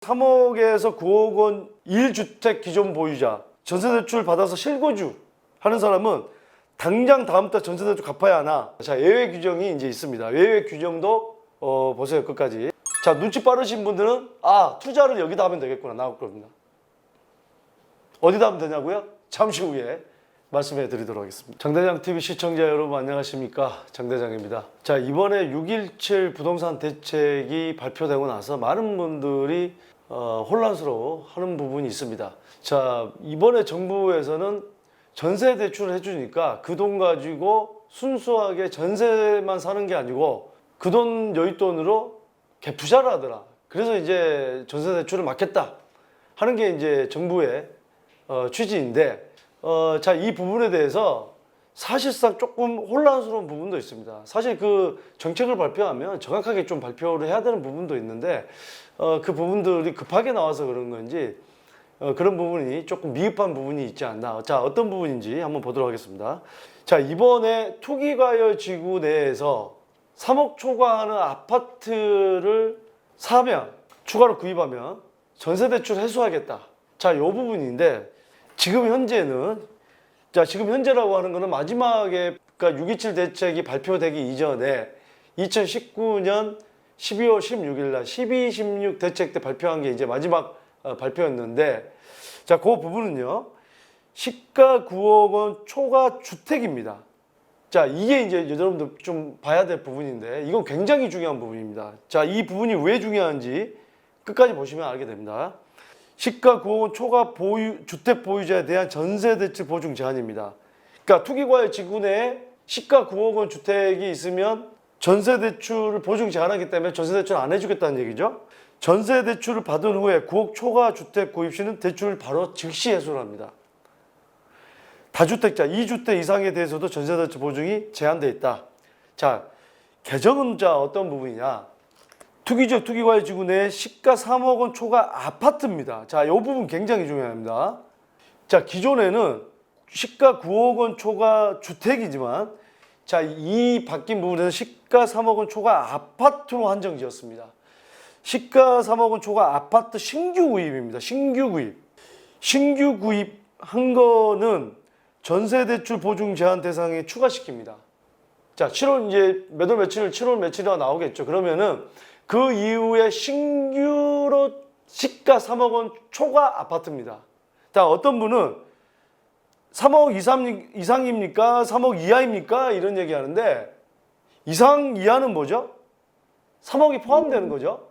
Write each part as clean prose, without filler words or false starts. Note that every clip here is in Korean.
3억에서 9억 원 1주택 기존 보유자 전세대출 받아서 실거주 하는 사람은 당장 다음 달 전세대출 갚아야 하나? 자, 예외 규정이 이제 있습니다. 예외 규정도 보세요, 끝까지. 자, 눈치 빠르신 분들은 투자를 여기다 하면 되겠구나 나올 겁니다. 어디다 하면 되냐고요? 잠시 후에 말씀해 드리도록 하겠습니다. 장대장TV 시청자 여러분 안녕하십니까? 장대장입니다. 자, 이번에 6.17 부동산 대책이 발표되고 나서 많은 분들이 혼란스러워 하는 부분이 있습니다. 자, 이번에 정부에서는 전세 대출을 해주니까 그 돈 가지고 순수하게 전세만 사는 게 아니고 그 돈 여윳돈으로 갭투자를 하더라. 그래서 이제 전세 대출을 막겠다 하는 게 이제 정부의 취지인데, 자, 이 부분에 대해서 사실상 조금 혼란스러운 부분도 있습니다. 사실 그 정책을 발표하면 정확하게 좀 발표를 해야 되는 부분도 있는데, 그 부분들이 급하게 나와서 그런 건지, 그런 부분이 조금 미흡한 부분이 있지 않나. 자, 어떤 부분인지 한번 보도록 하겠습니다. 자, 이번에 투기과열 지구 내에서 3억 초과하는 아파트를 사면, 추가로 구입하면 전세대출 해소하겠다. 자, 이 부분인데, 지금 현재는, 자, 지금 현재라고 하는 거는 마지막에, 그러니까 6.27 대책이 발표되기 이전에 2019년 12월 16일 날 12.16 대책 때 발표한 게 이제 마지막 발표였는데, 자, 그 부분은요, 시가 9억 원 초과 주택입니다. 자, 이게 이제 여러분들 좀 봐야 될 부분인데, 이건 굉장히 중요한 부분입니다. 자, 이 부분이 왜 중요한지 끝까지 보시면 알게 됩니다. 시가 9억 원 초과 주택 보유자에 대한 전세대출 보증 제한입니다. 그러니까 투기과열 지구 내에 시가 9억 원 주택이 있으면 전세대출을 보증 제한하기 때문에 전세대출 안 해주겠다는 얘기죠. 전세대출을 받은 후에 9억 초과 주택 구입 시는 대출을 바로 즉시 해소를 합니다. 다주택자 2주택 이상에 대해서도 전세대출 보증이 제한되어 있다. 자, 개정은 자 어떤 부분이냐? 투기적 투기과열 지구 내에 시가 3억 원 초과 아파트입니다. 자, 이 부분 굉장히 중요합니다. 자, 기존에는 시가 9억 원 초과 주택이지만, 자, 이 바뀐 부분에서 시가 3억 원 초과 아파트로 한정 지었습니다. 시가 3억 원 초과 아파트 신규 구입입니다. 신규 구입. 신규 구입한 거는 전세대출 보증 제한 대상에 추가시킵니다. 자, 7월 이제 몇 월 며칠, 7월 며칠이나 나오겠죠. 그러면은 그 이후에 신규로 시가 3억 원 초과 아파트입니다. 자, 어떤 분은 3억 이상입니까? 3억 이하입니까? 이런 얘기 하는데, 이상 이하는 뭐죠? 3억이 포함되는 거죠.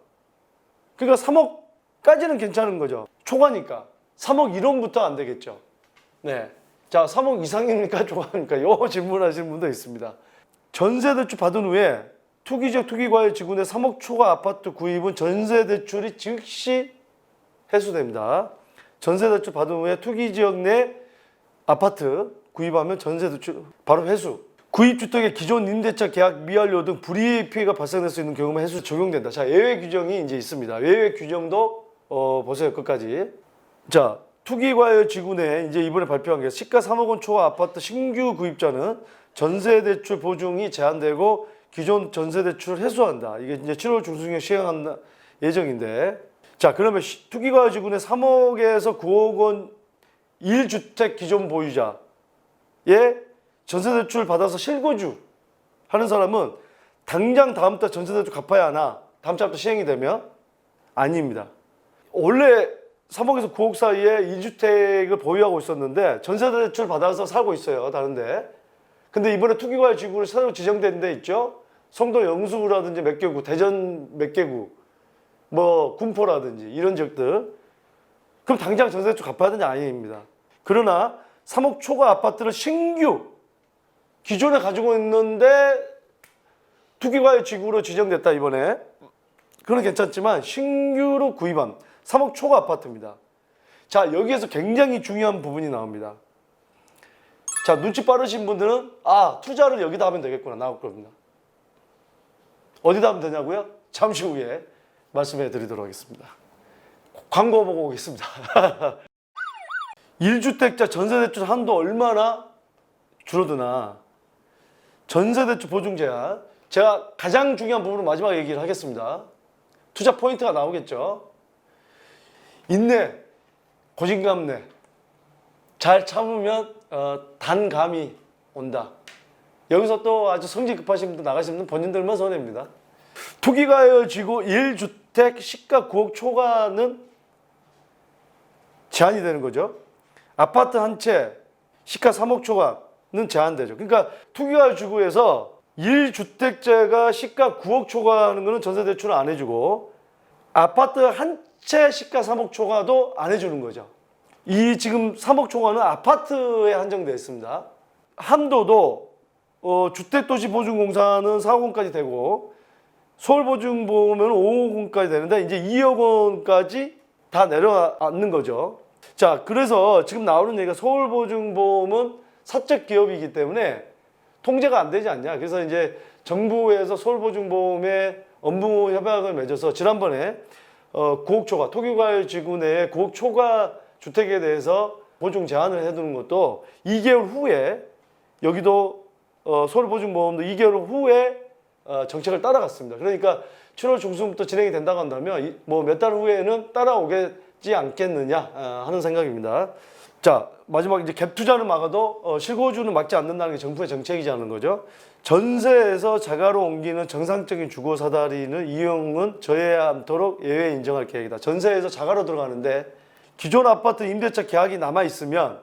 그러니까 3억까지는 괜찮은 거죠. 초과니까. 3억 1원부터 안 되겠죠. 네. 자, 3억 이상입니까? 초과입니까? 이 질문하시는 분도 있습니다. 전세대출 받은 후에 투기적 투기과열 지구 내 3억 초과 아파트 구입은 전세대출이 즉시 해소됩니다. 전세대출 받은 후에 투기지역 내 아파트 구입하면 전세대출 바로 회수. 구입주택의 기존 임대차 계약 미완료 등 불이익 피해가 발생할 수 있는 경우만 해수 적용된다. 자, 예외 규정이 이제 있습니다. 예외 규정도 보세요, 끝까지. 자, 투기과열 지구 내에 이제 이번에 발표한 게 시가 3억 원 초과 아파트 신규 구입자는 전세대출 보증이 제한되고 기존 전세대출을 해소한다. 이게 이제 7월 중순에 시행한다 예정인데, 자, 그러면 투기과열 지구 내 3억에서 9억 원 1주택 기존 보유자의 전세대출 받아서 실거주 하는 사람은 당장 다음 달 전세대출 갚아야 하나? 다음 달부터 시행이 되면? 아닙니다. 원래 3억에서 9억 사이에 1주택을 보유하고 있었는데 전세대출 받아서 살고 있어요, 다른데. 근데 이번에 투기과열 지구로 새로 지정된 데 있죠? 송도 영수구라든지 몇 개구, 대전 몇 개구, 뭐 군포라든지 이런 지역들. 그럼 당장 전세대출 갚아야 되냐? 아닙니다. 그러나 3억 초과 아파트를 신규 기존에 가지고 있는데 투기과열 지구로 지정됐다 이번에. 그건 괜찮지만 신규로 구입한 3억 초과 아파트입니다. 자, 여기에서 굉장히 중요한 부분이 나옵니다. 자, 눈치 빠르신 분들은 투자를 여기다 하면 되겠구나 나올 겁니다. 어디다 하면 되냐고요? 잠시 후에 말씀해 드리도록 하겠습니다. 광고 보고 오겠습니다. 1주택자 전세대출 한도 얼마나 줄어드나. 전세대출 보증 제한. 제가 가장 중요한 부분을 마지막에 얘기를 하겠습니다. 투자 포인트가 나오겠죠. 인내, 고진감래. 잘 참으면 단감이 온다. 여기서 또 아주 성질 급하신 분들 나가시는 분들 본인들만 손해입니다. 투기과열지구 1주택 시가 9억 초과는 제한이 되는 거죠. 아파트 한 채 시가 3억 초과는 제한되죠. 그러니까 투기과열지구에서 1주택자가 시가 9억 초과하는 거는 전세대출을 안 해주고 아파트 한 채 시가 3억 초과도 안 해주는 거죠. 이 지금 3억 초과는 아파트에 한정되어 있습니다. 한도도 주택도시보증공사는 4억 원까지 되고 서울보증보험은 5억 원까지 되는데 이제 2억 원까지 다 내려앉는 거죠. 자, 그래서 지금 나오는 얘기가 서울보증보험은 사적 기업이기 때문에 통제가 안 되지 않냐. 그래서 이제 정부에서 서울보증보험에 업무 협약을 맺어서 지난번에 9억 초과, 토기과열지구 내에 9억 초과 주택에 대해서 보증 제한을 해두는 것도 2개월 후에 여기도 서울보증보험도 2개월 후에 정책을 따라갔습니다. 그러니까 7월 중순부터 진행이 된다고 한다면 뭐 몇 달 후에는 따라오겠지 않겠느냐 하는 생각입니다. 자, 마지막 이제 갭 투자는 막아도 실거주는 막지 않는다는 게 정부의 정책이자는 거죠. 전세에서 자가로 옮기는 정상적인 주거 사다리는 이용은 저해야 않도록 예외 인정할 계획이다. 전세에서 자가로 들어가는데 기존 아파트 임대차 계약이 남아 있으면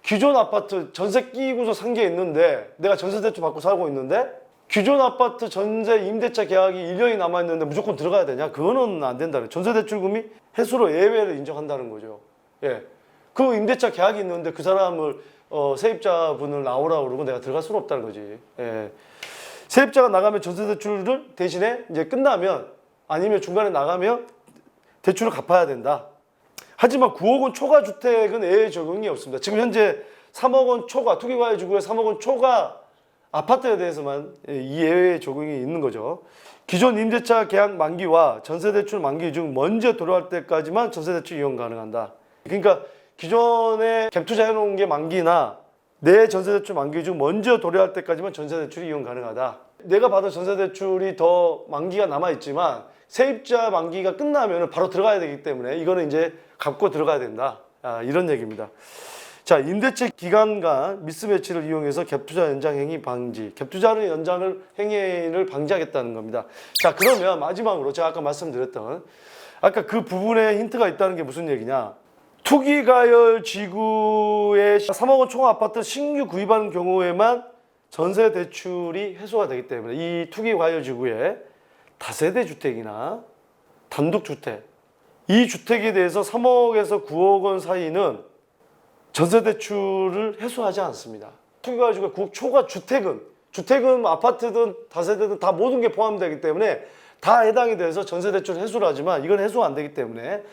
기존 아파트 전세 끼고서 산 게 있는데 내가 전세 대출 받고 살고 있는데 기존 아파트 전세 임대차 계약이 1년이 남아 있는데 무조건 들어가야 되냐? 그거는 안 된다는. 전세 대출금이 해수로 예외를 인정한다는 거죠. 예. 그 임대차 계약이 있는데 그 사람을 세입자분을 나오라고 그러고 내가 들어갈 수는 없다는 거지. 예. 세입자가 나가면 전세 대출을 대신에 이제 끝나면 아니면 중간에 나가면 대출을 갚아야 된다. 하지만 9억 원 초과 주택은 예외 적용이 없습니다. 지금 현재 3억 원 초과, 투기과열지구에 3억 원 초과 아파트에 대해서만 이 예외 적용이 있는 거죠. 기존 임대차 계약 만기와 전세대출 만기 중 먼저 돌아갈 때까지만 전세대출 이용 가능한다. 그러니까 기존에 갭 투자해놓은 게 만기나 내 전세대출 만기 중 먼저 도래할 때까지만 전세대출이 이용 가능하다. 내가 받은 전세대출이 더 만기가 남아있지만 세입자 만기가 끝나면 바로 들어가야 되기 때문에 이거는 이제 갚고 들어가야 된다. 이런 얘기입니다. 자, 임대차 기간간 미스매치를 이용해서 갭투자 연장 행위 방지. 갭투자를 연장을 행위를 방지하겠다는 겁니다. 자, 그러면 마지막으로 제가 아까 말씀드렸던 아까 그 부분에 힌트가 있다는 게 무슨 얘기냐. 투기과열 지구에 3억 원 초과 아파트 신규 구입하는 경우에만 전세 대출이 해소가 되기 때문에 이 투기과열 지구에 다세대 주택이나 단독주택 이 주택에 대해서 3억에서 9억 원 사이는 전세 대출을 해소하지 않습니다. 투기과열 지구의 9억 초과 주택은 아파트든 다세대든 다 모든 게 포함되기 때문에 다 해당이 돼서 전세 대출 해소를 하지만 이건 해소가 안 되기 때문에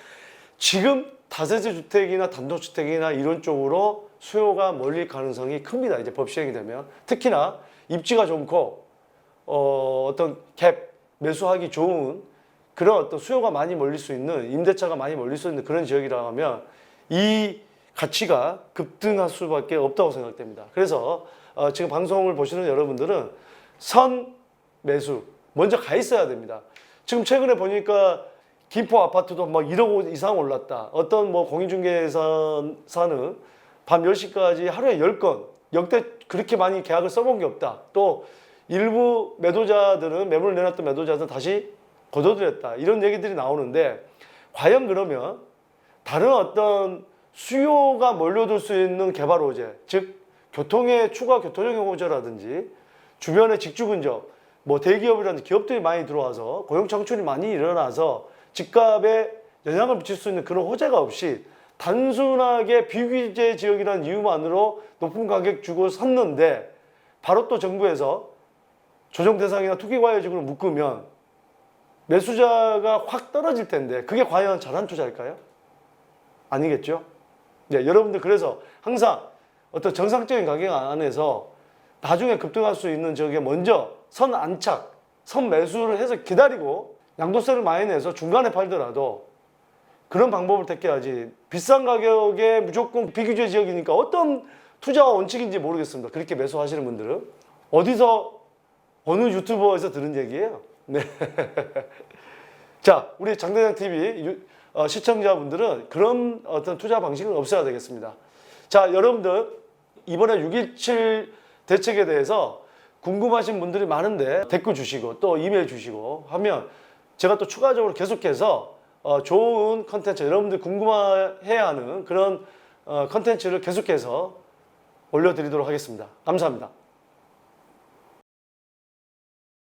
지금 다세대 주택이나 단독주택이나 이런 쪽으로 수요가 몰릴 가능성이 큽니다. 이제 법 시행이 되면. 특히나 입지가 좋고 어떤 갭 매수하기 좋은 그런 어떤 수요가 많이 몰릴 수 있는 임대차가 많이 몰릴 수 있는 그런 지역이라 하면 이 가치가 급등할 수밖에 없다고 생각됩니다. 그래서 지금 방송을 보시는 여러분들은 선 매수 먼저 가 있어야 됩니다. 지금 최근에 보니까 김포 아파트도 막 1억 원 이상 올랐다. 어떤 뭐 공인중개사는 밤 10시까지 하루에 10건, 역대 그렇게 많이 계약을 써본 게 없다. 또 일부 매도자들은 매물을 내놨던 매도자들은 다시 거둬들였다. 이런 얘기들이 나오는데 과연 그러면 다른 어떤 수요가 몰려들 수 있는 개발 호재, 즉 교통의 추가 교통적 호재라든지 주변의 직주 근접, 뭐 대기업이라든지 기업들이 많이 들어와서 고용 창출이 많이 일어나서 집값에 영향을 미칠 수 있는 그런 호재가 없이 단순하게 비규제 지역이라는 이유만으로 높은 가격 주고 샀는데 바로 또 정부에서 조정 대상이나 투기과열지구를 묶으면 매수자가 확 떨어질 텐데 그게 과연 잘한 투자일까요? 아니겠죠? 네, 여러분들 그래서 항상 어떤 정상적인 가격 안에서 나중에 급등할 수 있는 저게 먼저 선 안착, 선 매수를 해서 기다리고 양도세를 많이 내서 중간에 팔더라도 그런 방법을 택해야지 비싼 가격에 무조건 비규제 지역이니까 어떤 투자와 원칙인지 모르겠습니다. 그렇게 매수하시는 분들은 어디서 어느 유튜버에서 들은 얘기예요. 네. 자, 우리 장대장 TV 시청자분들은 그런 어떤 투자 방식은 없어야 되겠습니다. 자, 여러분들 이번에 6.17 대책에 대해서 궁금하신 분들이 많은데 댓글 주시고 또 이메일 주시고 하면 제가 또 추가적으로 계속해서 좋은 컨텐츠, 여러분들 궁금해야 하는 그런 컨텐츠를 계속해서 올려드리도록 하겠습니다. 감사합니다.